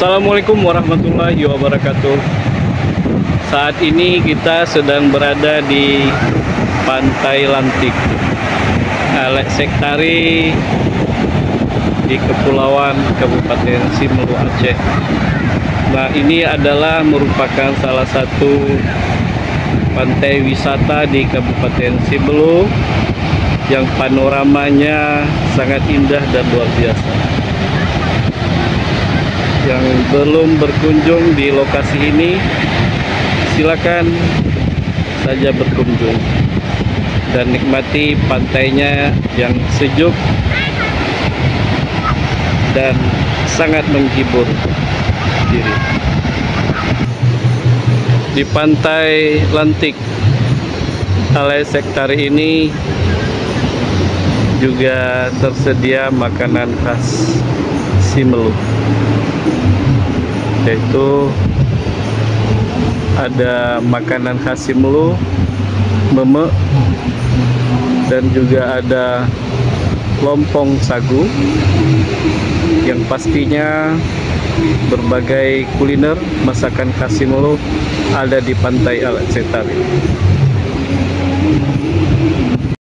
Assalamualaikum warahmatullahi wabarakatuh. Saat ini kita sedang berada di Pantai Lantik, Alek Sektari, di Kepulauan Kabupaten Simelu, Aceh. Nah, ini adalah merupakan salah satu pantai wisata di Kabupaten Simelu yang panoramanya sangat indah dan luar biasa. Yang belum berkunjung di lokasi ini, silakan saja berkunjung dan nikmati pantainya yang sejuk dan sangat menghibur diri. Di Pantai Lantik Alek Sektari ini juga tersedia makanan khas Simelu, yaitu ada makanan khas Simelu, meme, dan juga ada lompong sagu, yang pastinya berbagai kuliner masakan khas Simelu ada di Pantai Alek Sektari.